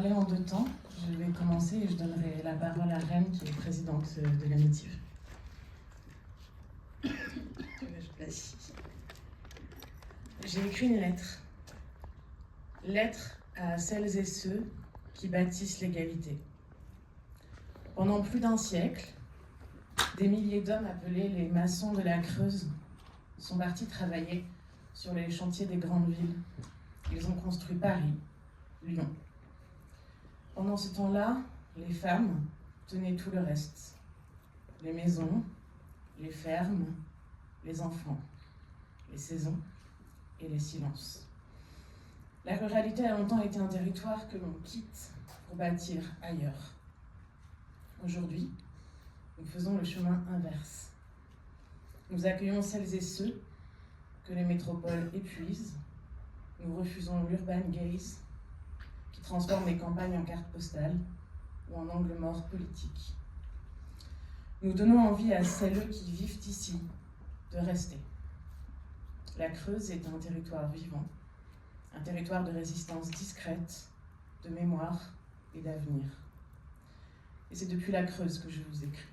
parler en deux temps. Je vais commencer et je donnerai la parole à Reine, qui est présidente de la Métive. J'ai écrit une lettre. Lettre à celles et ceux qui bâtissent l'égalité. Pendant plus d'un siècle, des milliers d'hommes appelés les maçons de la Creuse sont partis travailler sur les chantiers des grandes villes. Ils ont construit Paris, Lyon. Pendant ce temps-là, les femmes tenaient tout le reste. Les maisons, les fermes, les enfants, les saisons et les silences. La ruralité a longtemps été un territoire que l'on quitte pour bâtir ailleurs. Aujourd'hui, nous faisons le chemin inverse. Nous accueillons celles et ceux que les métropoles épuisent. Nous refusons l'urban gaze qui transforme les campagnes en cartes postales ou en angle mort politique. Nous donnons envie à celles qui vivent ici de rester. La Creuse est un territoire vivant, un territoire de résistance discrète, de mémoire et d'avenir. Et c'est depuis la Creuse que je vous écris.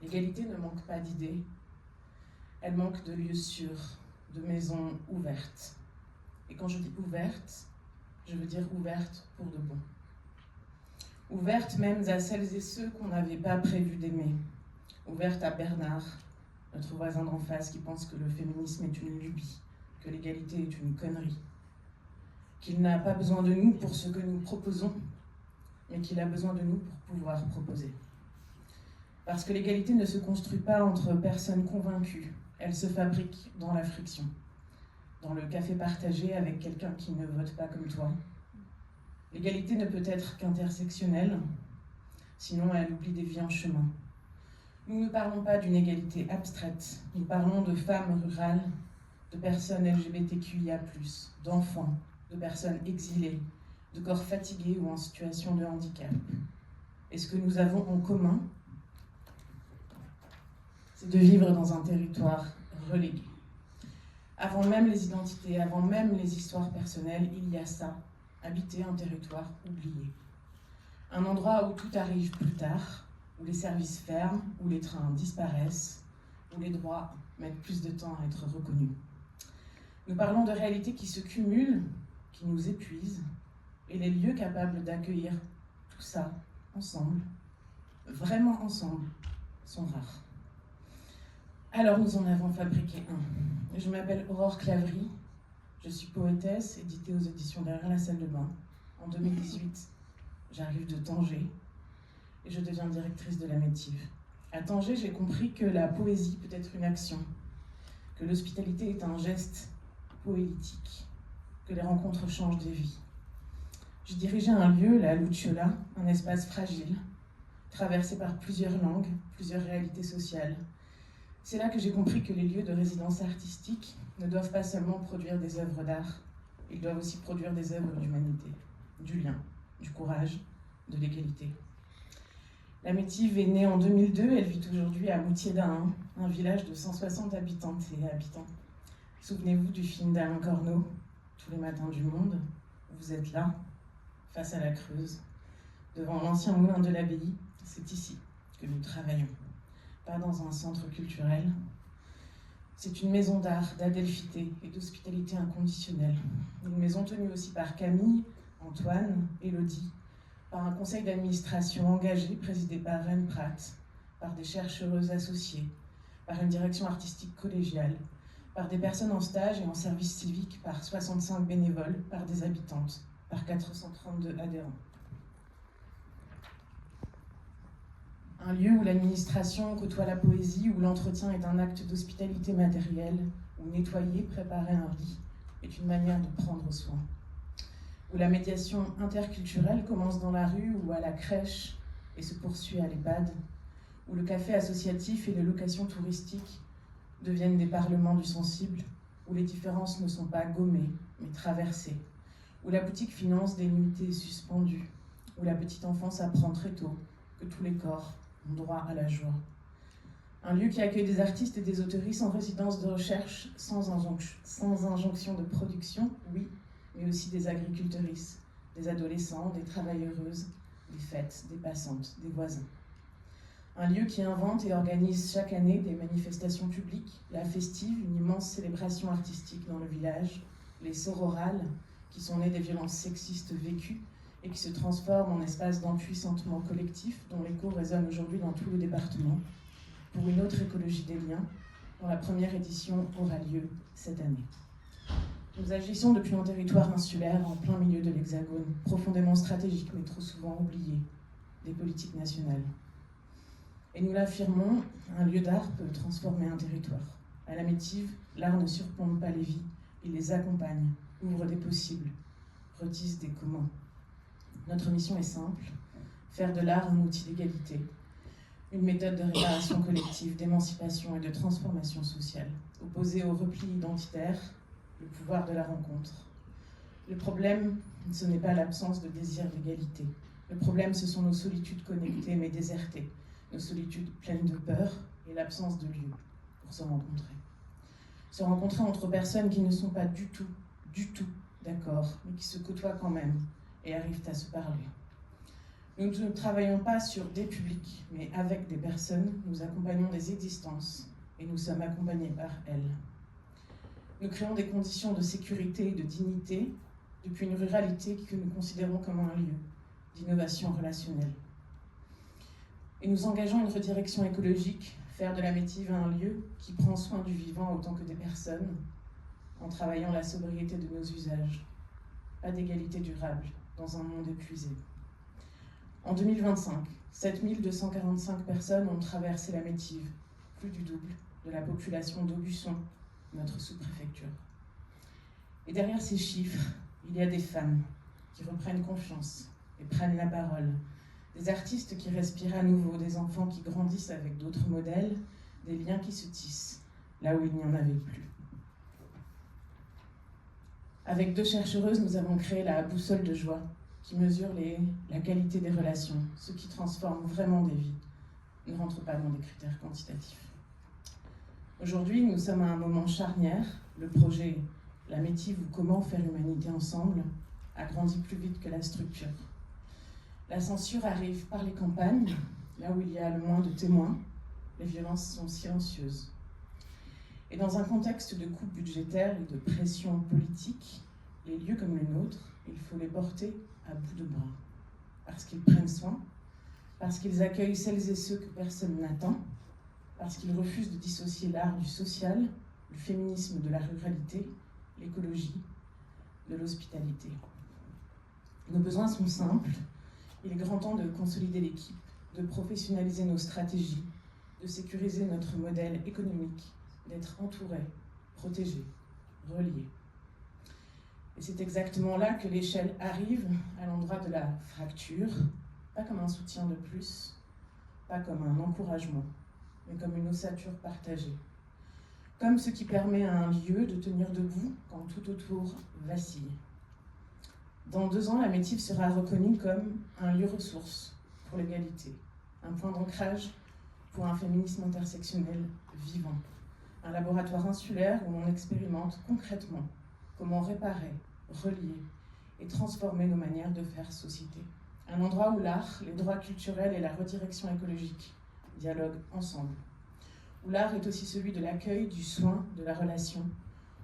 L'égalité ne manque pas d'idées, elle manque de lieux sûrs, de maisons ouvertes. Et quand je dis ouvertes, je veux dire ouvertes pour de bon. Ouvertes même à celles et ceux qu'on n'avait pas prévu d'aimer. Ouvertes à Bernard, notre voisin d'en face, qui pense que le féminisme est une lubie, que l'égalité est une connerie, qu'il n'a pas besoin de nous pour ce que nous proposons, mais qu'il a besoin de nous pour pouvoir proposer. Parce que l'égalité ne se construit pas entre personnes convaincues, elle se fabrique dans la friction, dans le café partagé avec quelqu'un qui ne vote pas comme toi. L'égalité ne peut être qu'intersectionnelle, sinon elle oublie des vies en chemin. Nous ne parlons pas d'une égalité abstraite, nous parlons de femmes rurales, de personnes LGBTQIA+, d'enfants, de personnes exilées, de corps fatigués ou en situation de handicap. Et ce que nous avons en commun, c'est de vivre dans un territoire relégué. Avant même les identités, avant même les histoires personnelles, il y a ça, habiter un territoire oublié. Un endroit où tout arrive plus tard, où les services ferment, où les trains disparaissent, où les droits mettent plus de temps à être reconnus. Nous parlons de réalités qui se cumulent, qui nous épuisent, et les lieux capables d'accueillir tout ça ensemble, vraiment ensemble, sont rares. Alors nous en avons fabriqué un. Je m'appelle Aurore Claverie, je suis poétesse, éditée aux éditions Derrière la salle de bain. En 2018, j'arrive de Tanger et je deviens directrice de la Métive. À Tanger, j'ai compris que la poésie peut être une action, que l'hospitalité est un geste poétique, que les rencontres changent des vies. Je dirigeais un lieu, la Lucciola, un espace fragile, traversé par plusieurs langues, plusieurs réalités sociales. C'est là que j'ai compris que les lieux de résidence artistique ne doivent pas seulement produire des œuvres d'art, ils doivent aussi produire des œuvres d'humanité, du lien, du courage, de l'égalité. La Métive est née en 2002, elle vit aujourd'hui à Moutier-d'Ahin, un village de 160 habitantes et habitants. Souvenez-vous du film d'Alain Corneau, Tous les matins du monde, vous êtes là, face à la Creuse, devant l'ancien moulin de l'abbaye, c'est ici que nous travaillons. Pas dans un centre culturel. C'est une maison d'art, d'adelphité et d'hospitalité inconditionnelle. Une maison tenue aussi par Camille, Antoine, Élodie, par un conseil d'administration engagé présidé par Reine Pratt, par des chercheuses associées, par une direction artistique collégiale, par des personnes en stage et en service civique, par 65 bénévoles, par des habitantes, par 432 adhérents. Un lieu où l'administration côtoie la poésie, où l'entretien est un acte d'hospitalité matérielle, où nettoyer, préparer un lit est une manière de prendre soin. Où la médiation interculturelle commence dans la rue ou à la crèche et se poursuit à l'EHPAD. Où le café associatif et les locations touristiques deviennent des parlements du sensible. Où les différences ne sont pas gommées, mais traversées. Où la boutique finance des nuitées suspendues. Où la petite enfance apprend très tôt que tous les corps ont droit à la joie. Un lieu qui accueille des artistes et des autoristes en résidence de recherche sans injonction de production, oui, mais aussi des agricultrices, des adolescents, des travailleuses, des fêtes, des passantes, des voisins. Un lieu qui invente et organise chaque année des manifestations publiques, la festive, une immense célébration artistique dans le village, les sororales, qui sont nées des violences sexistes vécues et qui se transforment en espaces d'empuissantement collectif dont l'écho résonne aujourd'hui dans tout le département, pour une autre écologie des liens, dont la première édition aura lieu cette année. Nous agissons depuis un territoire insulaire en plein milieu de l'Hexagone, profondément stratégique mais trop souvent oublié des politiques nationales. Et nous l'affirmons, un lieu d'art peut transformer un territoire. À la Métive, l'art ne surplombe pas les vies, il les accompagne, ouvre des possibles, retisse des communs. Notre mission est simple, faire de l'art un outil d'égalité, une méthode de réparation collective, d'émancipation et de transformation sociale, opposée au repli identitaire, le pouvoir de la rencontre. Le problème, ce n'est pas l'absence de désir d'égalité. Le problème, ce sont nos solitudes connectées mais désertées, nos solitudes pleines de peur et l'absence de lieu pour se rencontrer. Se rencontrer entre personnes qui ne sont pas du tout d'accord, mais qui se côtoient quand même et arrivent à se parler. Nous ne travaillons pas sur des publics, mais avec des personnes, nous accompagnons des existences et nous sommes accompagnés par elles. Nous créons des conditions de sécurité et de dignité depuis une ruralité que nous considérons comme un lieu d'innovation relationnelle. Et nous engageons une redirection écologique, faire de la Métive un lieu qui prend soin du vivant autant que des personnes, en travaillant la sobriété de nos usages. Pas d'égalité durable dans un monde épuisé. En 2025, 7245 personnes ont traversé la Métive, plus du double de la population d'Aubusson, notre sous-préfecture. Et derrière ces chiffres, il y a des femmes qui reprennent confiance et prennent la parole, des artistes qui respirent à nouveau, des enfants qui grandissent avec d'autres modèles, des liens qui se tissent là où il n'y en avait plus. Avec 2 chercheuses, nous avons créé la boussole de joie, qui mesure la qualité des relations, ce qui transforme vraiment des vies, ne rentre pas dans des critères quantitatifs. Aujourd'hui, nous sommes à un moment charnière. Le projet La Métive ou Comment faire humanité ensemble a grandi plus vite que la structure. La censure arrive par les campagnes, là où il y a le moins de témoins. Les violences sont silencieuses. Et dans un contexte de coupes budgétaires et de pression politique, les lieux comme le nôtre, il faut les porter à bout de bras. Parce qu'ils prennent soin, parce qu'ils accueillent celles et ceux que personne n'attend, parce qu'ils refusent de dissocier l'art du social, le féminisme de la ruralité, l'écologie de l'hospitalité. Nos besoins sont simples. Il est grand temps de consolider l'équipe, de professionnaliser nos stratégies, de sécuriser notre modèle économique, d'être entouré, protégé, relié. Et c'est exactement là que l'échelle arrive à l'endroit de la fracture, pas comme un soutien de plus, pas comme un encouragement, mais comme une ossature partagée. Comme ce qui permet à un lieu de tenir debout quand tout autour vacille. Dans 2 ans, la Métive sera reconnue comme un lieu ressource pour l'égalité, un point d'ancrage pour un féminisme intersectionnel vivant, un laboratoire insulaire où l'on expérimente concrètement comment réparer, relier et transformer nos manières de faire société. Un endroit où l'art, les droits culturels et la redirection écologique dialoguent ensemble. Où l'art est aussi celui de l'accueil, du soin, de la relation,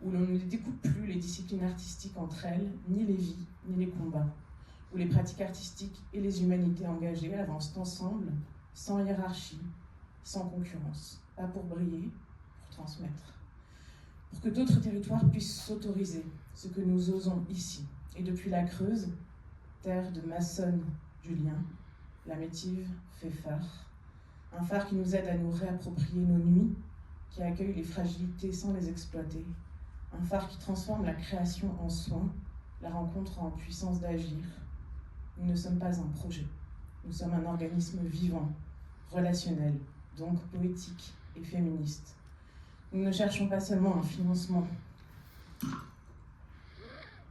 où l'on ne découpe plus les disciplines artistiques entre elles, ni les vies, ni les combats, où les pratiques artistiques et les humanités engagées avancent ensemble, sans hiérarchie, sans concurrence, pas pour briller, pour transmettre. Pour que d'autres territoires puissent s'autoriser ce que nous osons ici. Et depuis la Creuse, terre de maçonnes du lien, la Métive fait phare. Un phare qui nous aide à nous réapproprier nos nuits, qui accueille les fragilités sans les exploiter. Un phare qui transforme la création en soin, la rencontre en puissance d'agir. Nous ne sommes pas un projet, nous sommes un organisme vivant, relationnel, donc poétique et féministe. Nous ne cherchons pas seulement un financement,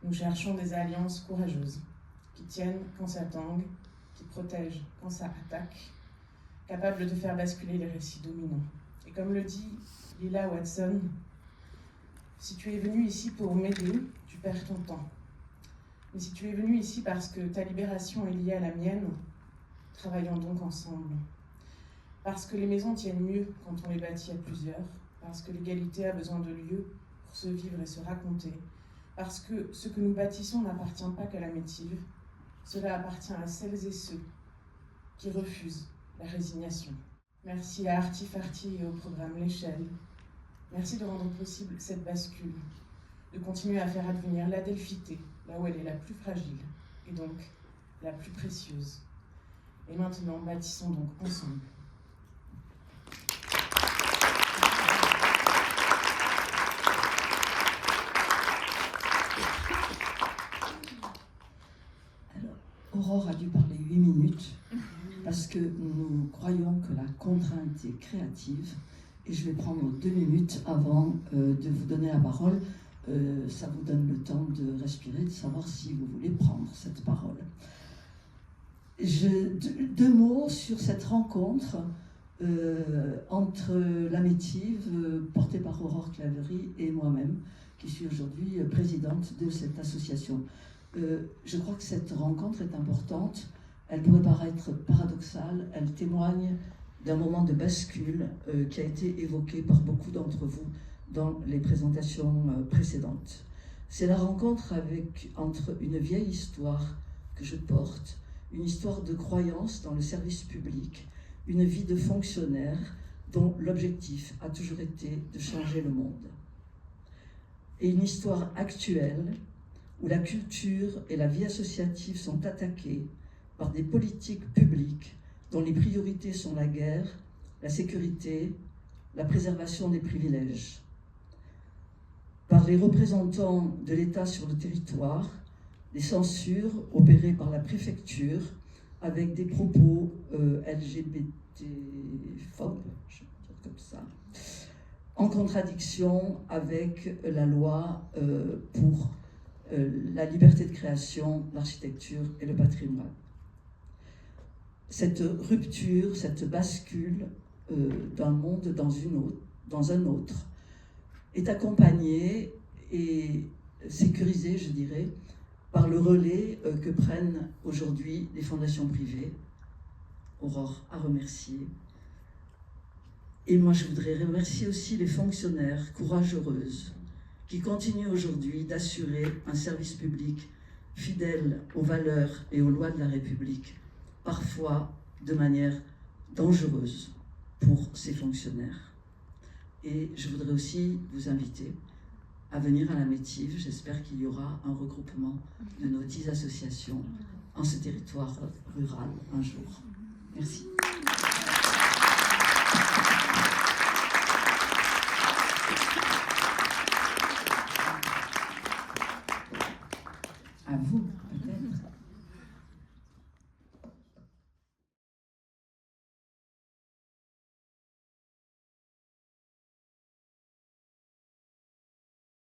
nous cherchons des alliances courageuses, qui tiennent quand ça tangue, qui protègent quand ça attaque, capables de faire basculer les récits dominants. Et comme le dit Lila Watson, si tu es venu ici pour m'aider, tu perds ton temps. Mais si tu es venu ici parce que ta libération est liée à la mienne, travaillons donc ensemble. Parce que les maisons tiennent mieux quand on les bâtit à plusieurs, parce que l'égalité a besoin de lieux pour se vivre et se raconter, parce que ce que nous bâtissons n'appartient pas qu'à la métive, cela appartient à celles et ceux qui refusent la résignation. Merci à Artifarti et au programme L'Échelle. Merci de rendre possible cette bascule, de continuer à faire advenir l'Adelphité, là où elle est la plus fragile, et donc la plus précieuse. Et maintenant, bâtissons donc ensemble. Alors, Aurore a dû parler 8 minutes, parce que nous croyons que la contrainte est créative, et je vais prendre 2 minutes avant de vous donner la parole. Ça vous donne le temps de respirer, de savoir si vous voulez prendre cette parole. Deux mots sur cette rencontre entre la Métive, portée par Aurore Claverie, et moi-même, qui suis aujourd'hui présidente de cette association. Je crois que cette rencontre est importante. Elle pourrait paraître paradoxale, elle témoigne d'un moment de bascule qui a été évoqué par beaucoup d'entre vous dans les présentations précédentes. C'est la rencontre entre une vieille histoire que je porte, une histoire de croyance dans le service public, une vie de fonctionnaire dont l'objectif a toujours été de changer le monde. Et une histoire actuelle où la culture et la vie associative sont attaquées par des politiques publiques dont les priorités sont la guerre, la sécurité, la préservation des privilèges. Par les représentants de l'État sur le territoire, des censures opérées par la préfecture avec des propos LGBT-phobes, je vais dire comme ça, en contradiction avec la loi pour la liberté de création, l'architecture et le patrimoine. Cette rupture, cette bascule d'un monde dans un autre, est accompagnée et sécurisée, je dirais, par le relais que prennent aujourd'hui les fondations privées. Aurore a remercié. Et moi, je voudrais remercier aussi les fonctionnaires courageuses qui continuent aujourd'hui d'assurer un service public fidèle aux valeurs et aux lois de la République, parfois de manière dangereuse pour ces fonctionnaires. Et je voudrais aussi vous inviter à venir à la Métive. J'espère qu'il y aura un regroupement de nos 10 associations en ce territoire rural un jour. Merci. À vous.